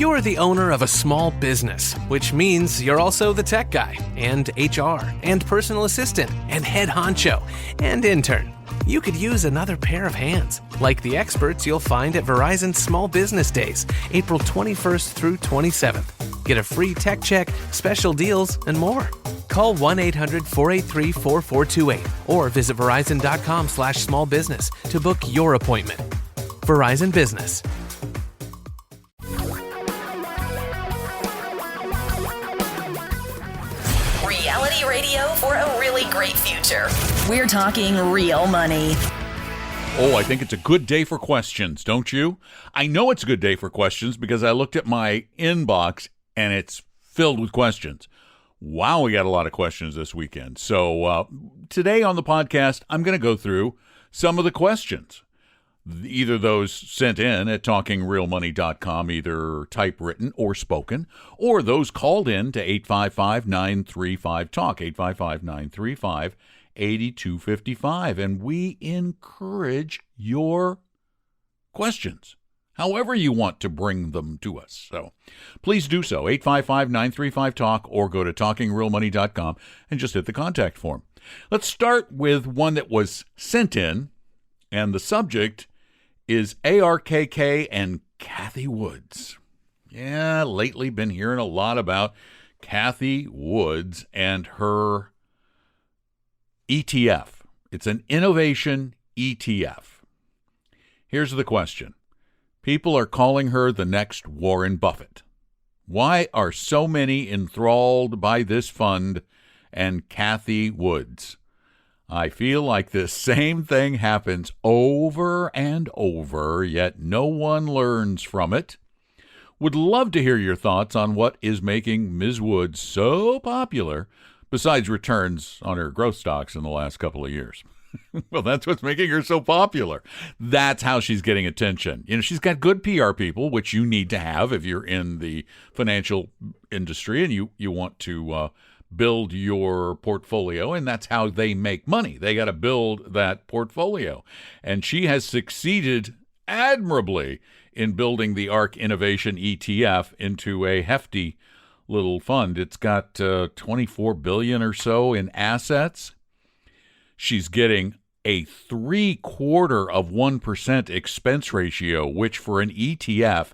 You're the owner of a small business, which means you're also the tech guy, and HR, and personal assistant, and head honcho, and intern. You could use another pair of hands, like the experts you'll find at Verizon Small Business Days, April 21st through 27th. Get a free tech check, special deals, and more. Call 1-800-483-4428 or visit verizon.com/smallbusiness to book your appointment. Verizon Business. Reality radio for a really great future. We're talking real money. Oh, I think it's a good day for questions, don't you? I know it's a good day for questions because I looked at my inbox and it's filled with questions. Wow, we got a lot of questions this weekend. So today on the podcast, I'm going to go through some of the questions. Either those sent in at talkingrealmoney.com, either typewritten or spoken, or those called in to 855-935-TALK, 855-935-8255. And we encourage your questions, however you want to bring them to us. So please do so, 855-935-TALK, or go to talkingrealmoney.com and just hit the contact form. Let's start with one that was sent in, and the subject is ARKK and Cathie Woods. Yeah, lately been hearing a lot about Cathie Woods and her ETF. It's an innovation ETF. Here's the question. People are calling her the next Warren Buffett. Why are so many enthralled by this fund and Cathie Woods? I feel like the same thing happens over and over, yet no one learns from it. Would love to hear your thoughts on what is making Ms. Woods so popular, besides returns on her growth stocks in the last couple of years. Well, that's what's making her so popular. That's how she's getting attention. You know, she's got good PR people, which you need to have if you're in the financial industry and you want to build your portfolio, and that's how they make money. They got to build that portfolio. And she has succeeded admirably in building the ARK Innovation ETF into a hefty little fund. It's got $24 billion or so in assets. She's getting a 0.75% expense ratio, which for an ETF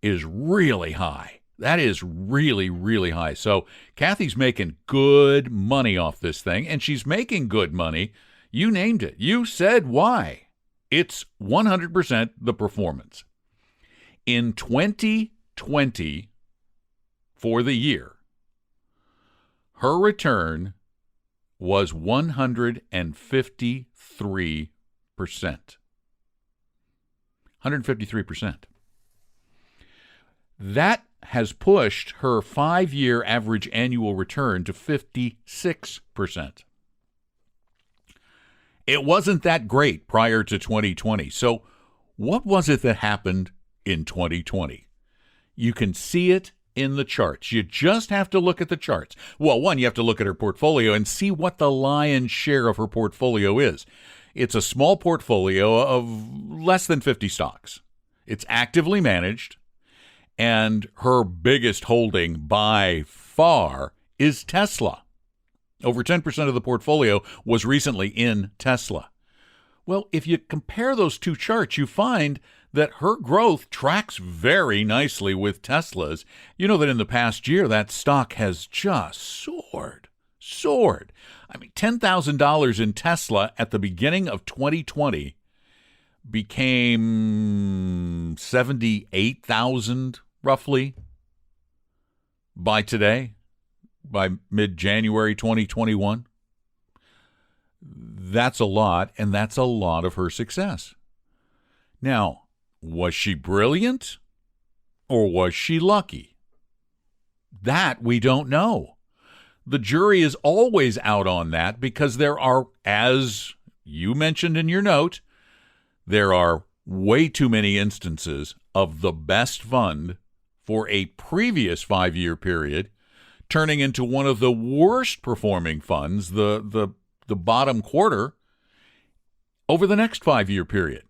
is really high. That is really, really high. So Cathie's making good money off this thing, and she's making good money. You named it. You said why. It's 100% the performance. In 2020, for the year, her return was 153%. 153%. That has pushed her 5-year average annual return to 56%. It wasn't that great prior to 2020. So what was it that happened in 2020? You can see it in the charts. You just have to look at the charts. Well, one, you have to look at her portfolio and see what the lion's share of her portfolio is. It's a small portfolio of less than 50 stocks. It's actively managed. And her biggest holding by far is Tesla. Over 10% of the portfolio was recently in Tesla. Well, if you compare those two charts, you find that her growth tracks very nicely with Tesla's. You know that in the past year, that stock has just soared. I mean, $10,000 in Tesla at the beginning of 2020 became 78,000 roughly by today, by mid-January 2021. That's a lot, and that's a lot of her success. Now, was she brilliant or was she lucky? That we don't know. The jury is always out on that because there are, as you mentioned in your note, there are way too many instances of the best fund for a previous 5-year period turning into one of the worst performing funds, the bottom quarter, over the next 5-year period,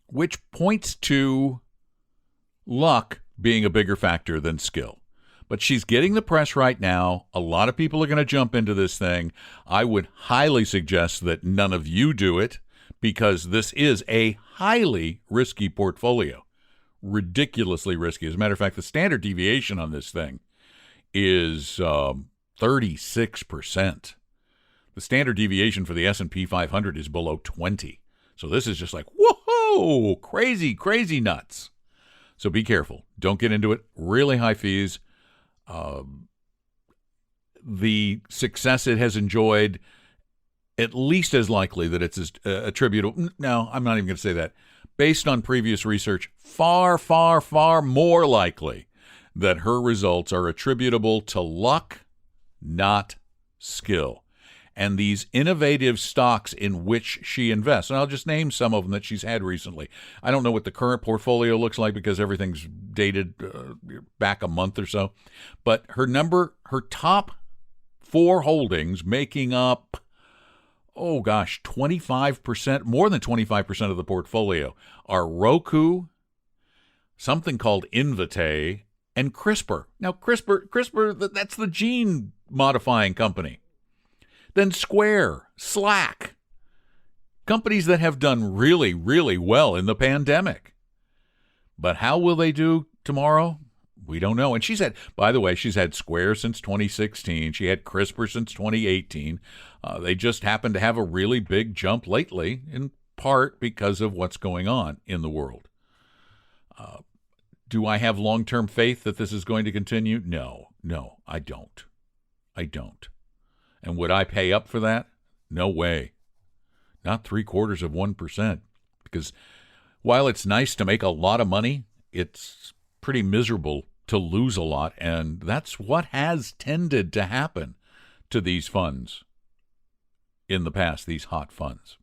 which points to luck being a bigger factor than skill. But she's getting the press right now. A lot of people are going to jump into this thing. I would highly suggest that none of you do it because this is a highly risky portfolio. Ridiculously risky. As a matter of fact, the standard deviation on this thing is 36%. The standard deviation for the S&P 500 is below 20. So this is just like, whoa, crazy, crazy nuts. So be careful. Don't get into it. Really high fees. The success it has enjoyed, at least as likely that it's attributable. No, I'm not even going to say that. Based on previous research, far, far, far more likely that her results are attributable to luck, not skill. And these innovative stocks in which she invests, and I'll just name some of them that she's had recently. I don't know what the current portfolio looks like because everything's dated back a month or so. But her top 4 holdings making up, 25%, more than 25% of the portfolio are Roku, something called Invitae, and CRISPR. Now, CRISPR, that's the gene modifying company. Then Square, Slack, companies that have done really, really well in the pandemic. But how will they do tomorrow? We don't know. And she's had Square since 2016. She had CRISPR since 2018. They just happen to have a really big jump lately, in part because of what's going on in the world. Do I have long-term faith that this is going to continue? No, I don't. And would I pay up for that? No way. Not 0.75%. Because while it's nice to make a lot of money, it's pretty miserable to lose a lot. And that's what has tended to happen to these funds in the past, these hot funds.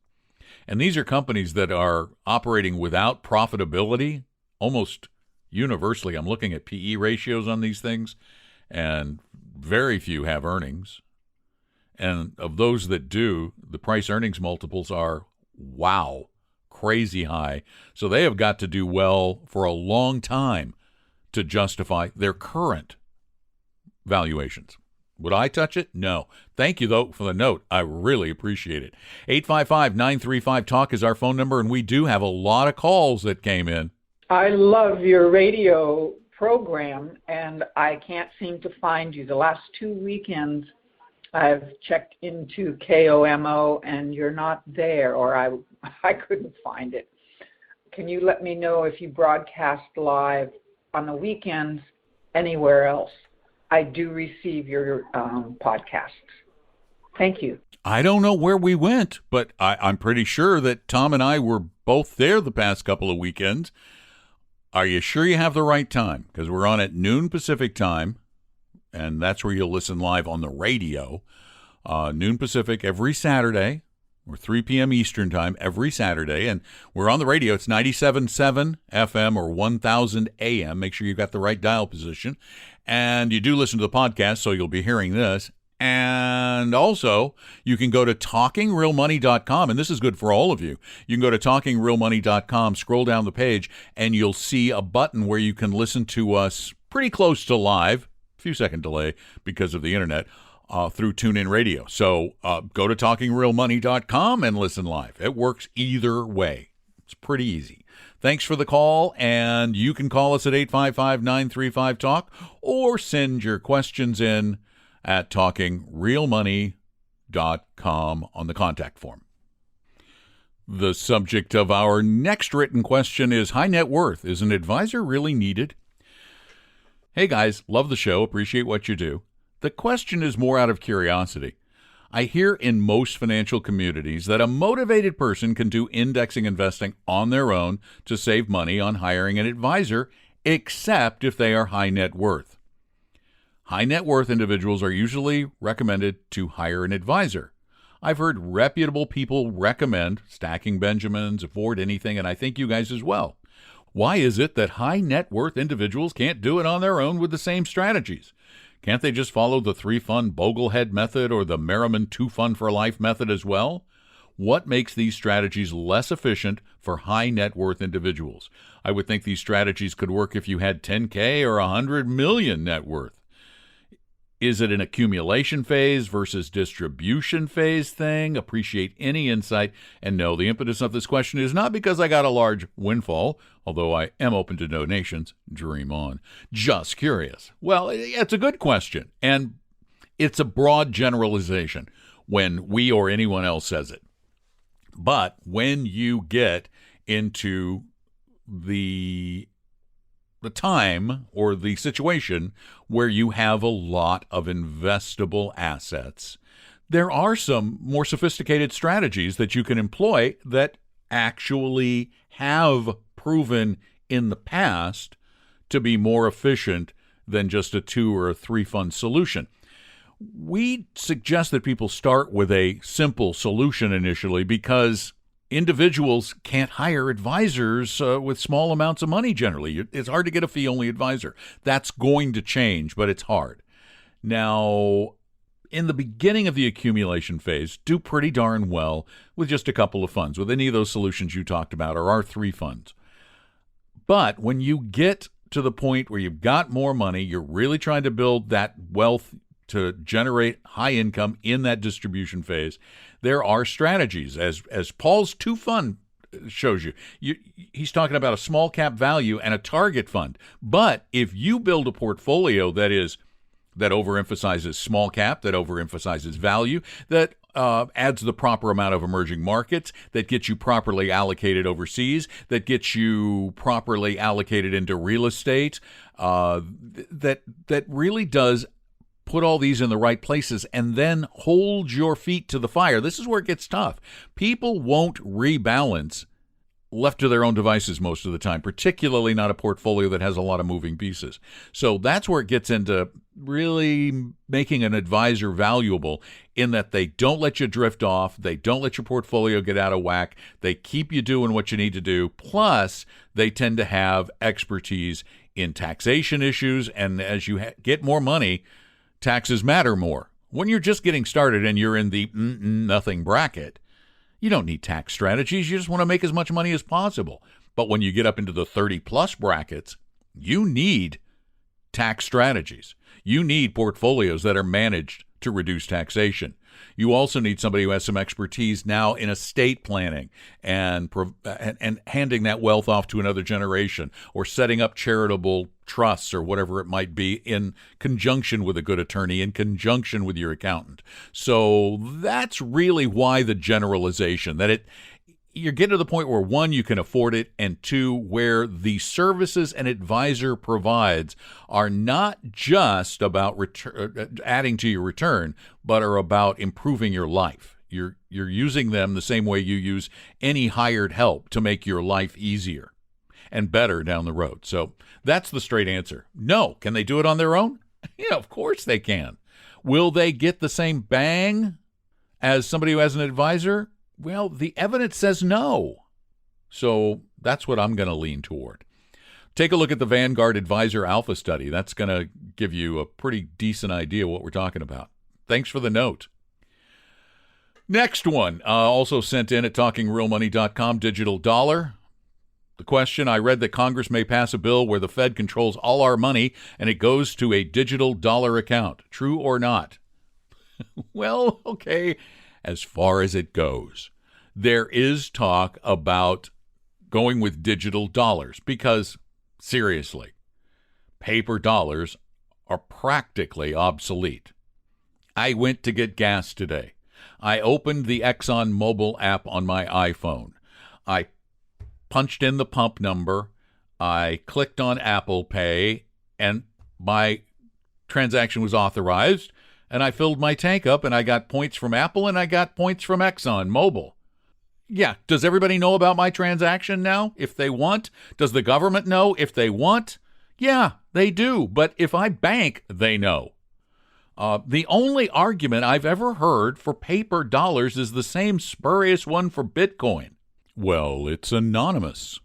And these are companies that are operating without profitability almost universally. I'm looking at PE ratios on these things, and very few have earnings. And of those that do, the price earnings multiples are, crazy high. So they have got to do well for a long time to justify their current valuations. Would I touch it? No. Thank you, though, for the note. I really appreciate it. 855-935-TALK is our phone number, and we do have a lot of calls that came in. I love your radio program, and I can't seem to find you. The last 2 weekends, I've checked into KOMO, and you're not there, or I couldn't find it. Can you let me know if you broadcast live on the weekends anywhere else? I do receive your podcasts. Thank you. I don't know where we went, but I'm pretty sure that Tom and I were both there the past couple of weekends. Are you sure you have the right time? Because we're on at noon Pacific time, and that's where you'll listen live on the radio. Noon Pacific every Saturday, or 3 p.m. Eastern time every Saturday. And we're on the radio. It's 97.7 FM or 1000 AM. Make sure you've got the right dial position. And you do listen to the podcast, so you'll be hearing this. And also, you can go to TalkingRealMoney.com, and this is good for all of you. You can go to TalkingRealMoney.com, scroll down the page, and you'll see a button where you can listen to us pretty close to live, a few second delay because of the internet, through TuneIn Radio. So go to TalkingRealMoney.com and listen live. It works either way. It's pretty easy. Thanks for the call, and you can call us at 855-935-TALK or send your questions in at TalkingRealMoney.com on the contact form. The subject of our next written question is high net worth. Is an advisor really needed? Hey guys, love the show, appreciate what you do. The question is more out of curiosity. I hear in most financial communities that a motivated person can do indexing investing on their own to save money on hiring an advisor, except if they are high net worth. High net worth individuals are usually recommended to hire an advisor. I've heard reputable people recommend Stacking Benjamins, Afford Anything, and I think you guys as well. Why is it that high net worth individuals can't do it on their own with the same strategies? Can't they just follow the 3-fund Boglehead method or the Merriman 2-fund for life method as well? What makes these strategies less efficient for high net worth individuals? I would think these strategies could work if you had 10K or 100 million net worth. Is it an accumulation phase versus distribution phase thing? Appreciate any insight. And no, the impetus of this question is not because I got a large windfall, although I am open to donations. Dream on. Just curious. Well, it's a good question, and it's a broad generalization when we or anyone else says it. But when you get into the time or the situation where you have a lot of investable assets, there are some more sophisticated strategies that you can employ that actually have proven in the past to be more efficient than just a 2 or a 3 fund solution. We suggest that people start with a simple solution initially because individuals can't hire advisors with small amounts of money generally. It's hard to get a fee-only advisor. That's going to change, but it's hard. Now, in the beginning of the accumulation phase, do pretty darn well with just a couple of funds, with any of those solutions you talked about or our 3 funds. But when you get to the point where you've got more money, you're really trying to build that wealth to generate high income in that distribution phase, there are strategies. As Paul's 2 fund shows you, he's talking about a small cap value and a target fund. But if you build a portfolio that overemphasizes small cap, that overemphasizes value, that adds the proper amount of emerging markets, that gets you properly allocated overseas, that gets you properly allocated into real estate, that really does put all these in the right places and then hold your feet to the fire. This is where it gets tough. People won't rebalance left to their own devices most of the time, particularly not a portfolio that has a lot of moving pieces. So that's where it gets into really making an advisor valuable, in that they don't let you drift off. They don't let your portfolio get out of whack. They keep you doing what you need to do. Plus, they tend to have expertise in taxation issues. And as you get more money, taxes matter more. When you're just getting started and you're in the nothing bracket, you don't need tax strategies. You just want to make as much money as possible. But when you get up into the 30-plus brackets, you need tax strategies. You need portfolios that are managed to reduce taxation. You also need somebody who has some expertise now in estate planning and handing that wealth off to another generation, or setting up charitable trusts or whatever it might be in conjunction with a good attorney, in conjunction with your accountant. So that's really why the generalization, that you're getting to the point where, 1, you can afford it, and 2, where the services an advisor provides are not just about adding to your return, but are about improving your life. You're using them the same way you use any hired help to make your life easier and better down the road. So that's the straight answer. No. Can they do it on their own? Yeah, of course they can. Will they get the same bang as somebody who has an advisor? Well, the evidence says no. So that's what I'm going to lean toward. Take a look at the Vanguard Advisor Alpha Study. That's going to give you a pretty decent idea what we're talking about. Thanks for the note. Next one, also sent in at talkingrealmoney.com, digital dollar. The question: I read that Congress may pass a bill where the Fed controls all our money and it goes to a digital dollar account. True or not? Well, okay, as far as it goes. There is talk about going with digital dollars because, seriously, paper dollars are practically obsolete. I went to get gas today. I opened the Exxon Mobil app on my iPhone. I punched in the pump number. I clicked on Apple Pay, and my transaction was authorized, and I filled my tank up, and I got points from Apple, and I got points from Exxon Mobil. Yeah, does everybody know about my transaction now? If they want. Does the government know if they want? Yeah, they do. But if I bank, they know. The only argument I've ever heard for paper dollars is the same spurious one for Bitcoin. Well, it's anonymous.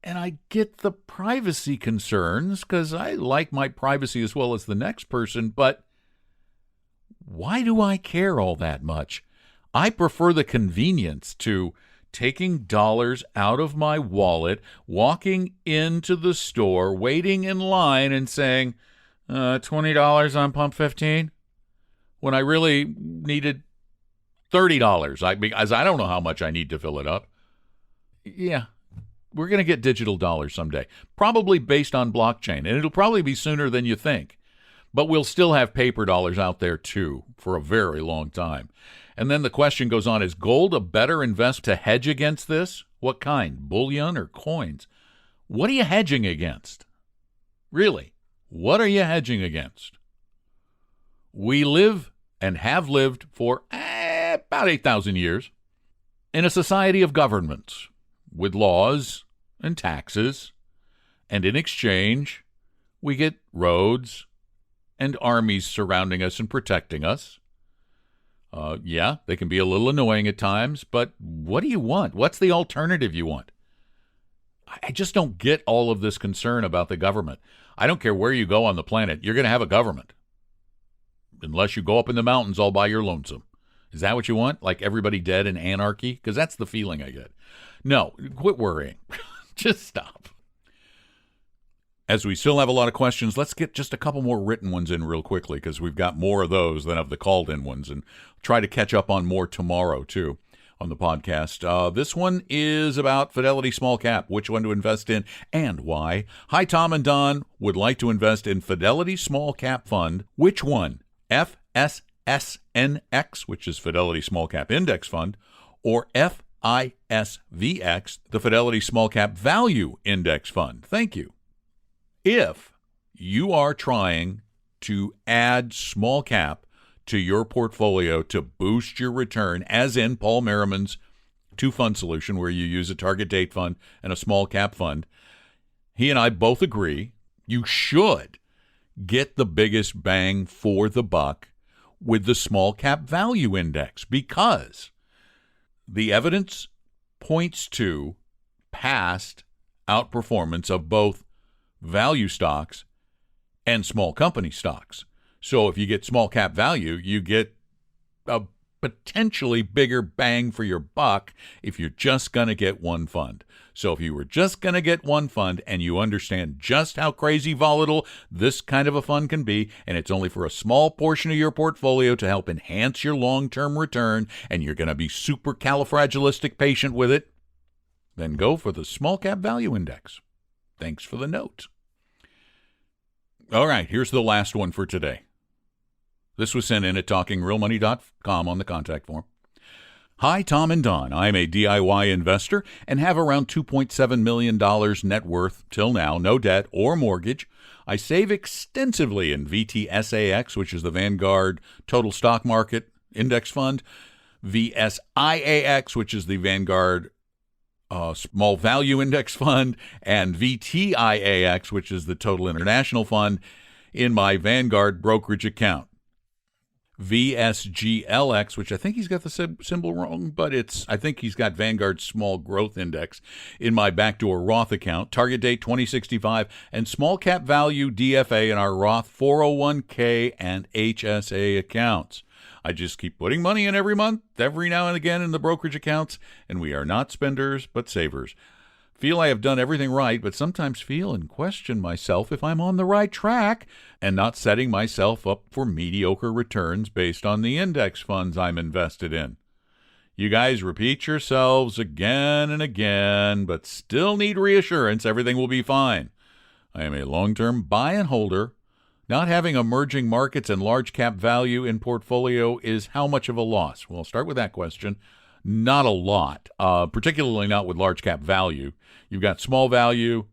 And I get the privacy concerns because I like my privacy as well as the next person, but why do I care all that much? I prefer the convenience to taking dollars out of my wallet, walking into the store, waiting in line and saying, $20 on pump 15, when I really needed $30, because I don't know how much I need to fill it up. Yeah, we're going to get digital dollars someday, probably based on blockchain, and it'll probably be sooner than you think. But we'll still have paper dollars out there, too, for a very long time. And then the question goes on, is gold a better investment to hedge against this? What kind, bullion or coins? What are you hedging against? Really, what are you hedging against? We live and have lived for about 8,000 years in a society of governments with laws and taxes, and in exchange, we get roads and armies surrounding us and protecting us. Yeah, they can be a little annoying at times, but what do you want? What's the alternative you want? I just don't get all of this concern about the government. I don't care where you go on the planet, you're going to have a government. Unless you go up in the mountains all by your lonesome. Is that what you want? Like everybody dead in anarchy? Because that's the feeling I get. No, quit worrying. Just stop. As we still have a lot of questions, let's get just a couple more written ones in real quickly because we've got more of those than of the called-in ones, and try to catch up on more tomorrow, too, on the podcast. This one is about Fidelity Small Cap, which one to invest in and why. Hi, Tom and Don. Would like to invest in Fidelity Small Cap Fund. Which one? FSSNX, which is Fidelity Small Cap Index Fund, or FISVX, the Fidelity Small Cap Value Index Fund. Thank you. If you are trying to add small cap to your portfolio to boost your return, as in Paul Merriman's two-fund solution where you use a target date fund and a small cap fund, he and I both agree you should get the biggest bang for the buck with the small cap value index because the evidence points to past outperformance of both value stocks and small company stocks. So if you get small cap value, you get a potentially bigger bang for your buck if you're just going to get one fund. So if you were just going to get one fund and you understand just how crazy volatile this kind of a fund can be, and it's only for a small portion of your portfolio to help enhance your long-term return, and you're going to be super califragilistic patient with it, then go for the small cap value index. Thanks for the note. All right, here's the last one for today. This was sent in at talkingrealmoney.com on the contact form. Hi, Tom and Don. I'm a DIY investor and have around $2.7 million net worth till now, no debt or mortgage. I save extensively in VTSAX, which is the Vanguard Total Stock Market Index Fund, VSIAX, which is the Vanguard Small Value Index Fund, and VTIAX, which is the Total International Fund, in my Vanguard brokerage account. VSGLX, which I think he's got the symbol wrong, but I think he's got Vanguard Small Growth Index in my backdoor Roth account, target date 2065, and Small Cap Value DFA in our Roth 401k and HSA accounts. I just keep putting money in every month, every now and again in the brokerage accounts, and we are not spenders, but savers. Feel I have done everything right, but sometimes feel and question myself if I'm on the right track and not setting myself up for mediocre returns based on the index funds I'm invested in. You guys repeat yourselves again and again, but still need reassurance everything will be fine. I am a long-term buy and holder. Not having emerging markets and large cap value in portfolio is how much of a loss? Well, I'll start with that question. Not a lot, particularly not with large cap value. You've got small value,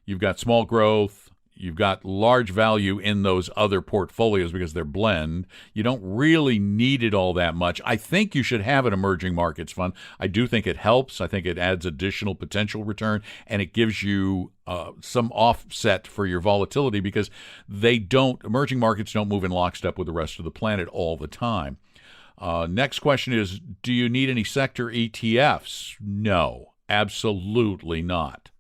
you've got small growth, you've got large value in those other portfolios because they're blend. You don't really need it all that much. I think you should have an emerging markets fund. I do think it helps. I think it adds additional potential return, and it gives you some offset for your volatility because emerging markets don't move in lockstep with the rest of the planet all the time. Next question is, do you need any sector ETFs? No, absolutely not.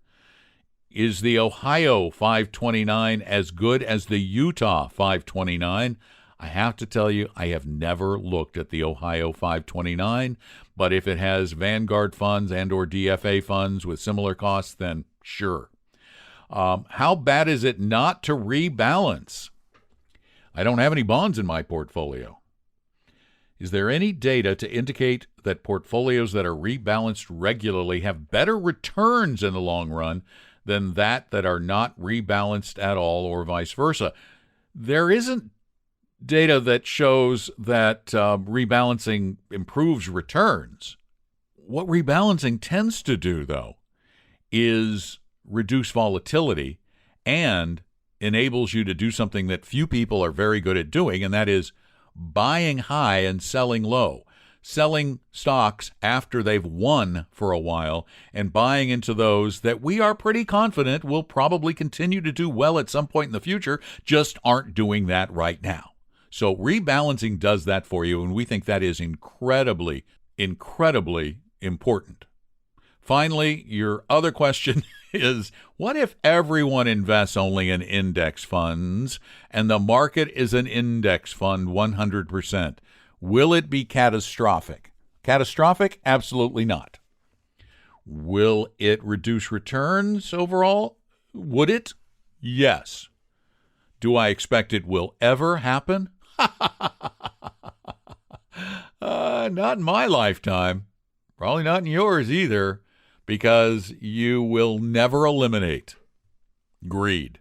Is the Ohio 529 as good as the Utah 529? I have to tell you, I have never looked at the Ohio 529, but if it has Vanguard funds and or DFA funds with similar costs, then sure. How bad is it not to rebalance? I don't have any bonds in my portfolio. Is there any data to indicate that portfolios that are rebalanced regularly have better returns in the long run than that are not rebalanced at all, or vice versa? There isn't data that shows that rebalancing improves returns. What rebalancing tends to do, though, is reduce volatility and enables you to do something that few people are very good at doing, and that is buying high and selling low, selling stocks after they've won for a while and buying into those that we are pretty confident will probably continue to do well at some point in the future, just aren't doing that right now. So rebalancing does that for you, and we think that is incredibly, incredibly important. Finally, your other question is, what if everyone invests only in index funds and the market is an index fund 100%? Will it be catastrophic? Catastrophic? Absolutely not. Will it reduce returns overall? Would it? Yes. Do I expect it will ever happen? Not in my lifetime. Probably not in yours either, because you will never eliminate greed.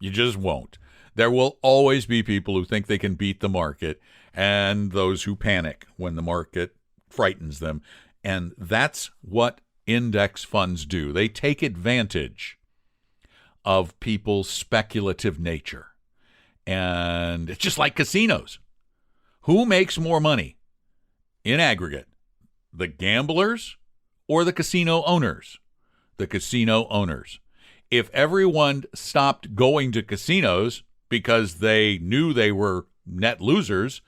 You just won't. There will always be people who think they can beat the market and those who panic when the market frightens them. And that's what index funds do. They take advantage of people's speculative nature. And it's just like casinos. Who makes more money in aggregate? The gamblers or the casino owners? The casino owners. If everyone stopped going to casinos because they knew they were net losers,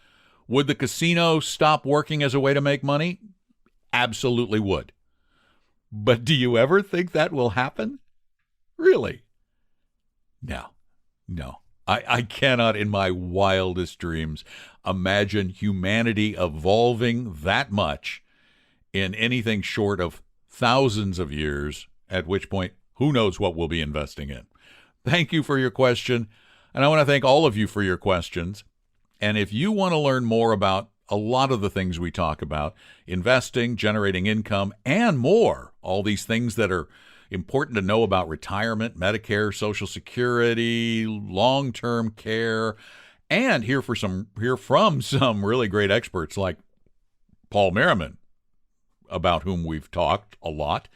would the casino stop working as a way to make money? Absolutely would. But do you ever think that will happen? Really? No. I cannot in my wildest dreams imagine humanity evolving that much in anything short of thousands of years, at which point, who knows what we'll be investing in. Thank you for your question, and I want to thank all of you for your questions. And if you want to learn more about a lot of the things we talk about, investing, generating income, and more, all these things that are important to know about retirement, Medicare, Social Security, long-term care, and hear from some really great experts like Paul Merriman, about whom we've talked a lot,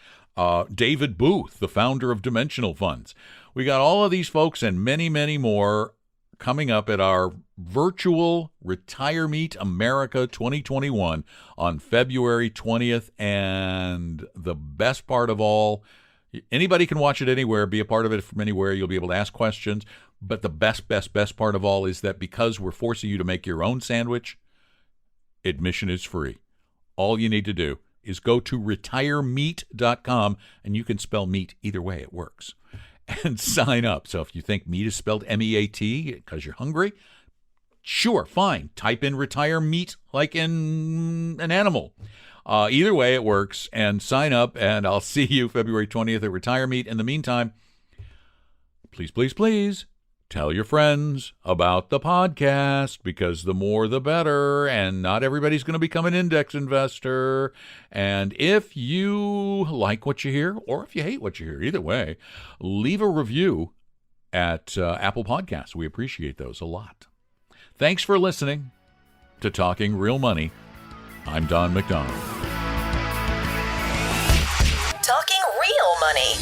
David Booth, the founder of Dimensional Funds. We got all of these folks and many, many more coming up at our virtual Retire Meet America 2021 on February 20th. And the best part of all, anybody can watch it anywhere, be a part of it from anywhere. You'll be able to ask questions. But the best part of all is that because we're forcing you to make your own sandwich, admission is free. All you need to do is go to retiremeet.com, and you can spell meat either way, it works, and sign up. So if you think meat is spelled M-E-A-T because you're hungry, sure, fine. Type in retire meat like in an animal. Either way, it works, and sign up, and I'll see you February 20th at Retire Meet. In the meantime, please, tell your friends about the podcast, because the more the better, and not everybody's going to become an index investor. And if you like what you hear, or if you hate what you hear, either way, leave a review at Apple Podcasts. We appreciate those a lot. Thanks for listening to Talking Real Money. I'm Don McDonald. Talking Real Money.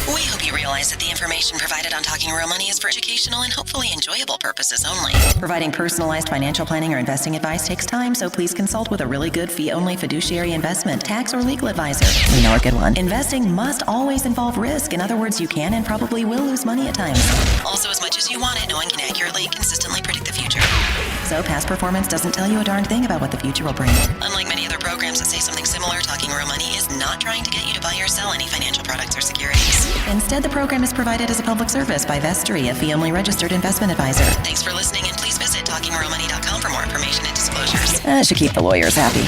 We hope you realize that the information provided on Talking Real Money is for educational and hopefully enjoyable purposes only. Providing personalized financial planning or investing advice takes time, so please consult with a really good fee-only fiduciary investment, tax, or legal advisor. We know a good one. Investing must always involve risk. In other words, you can and probably will lose money at times. Also, as much as you want it, no one can accurately, consistently predict the future. So past performance doesn't tell you a darn thing about what the future will bring. Unlike many other programs that say something similar, Talking Real Money is not trying to get you to buy or sell any financial products or securities. Instead, the program is provided as a public service by Vestry, a fee-only registered investment advisor. Thanks for listening, and please visit That should keep the lawyers happy.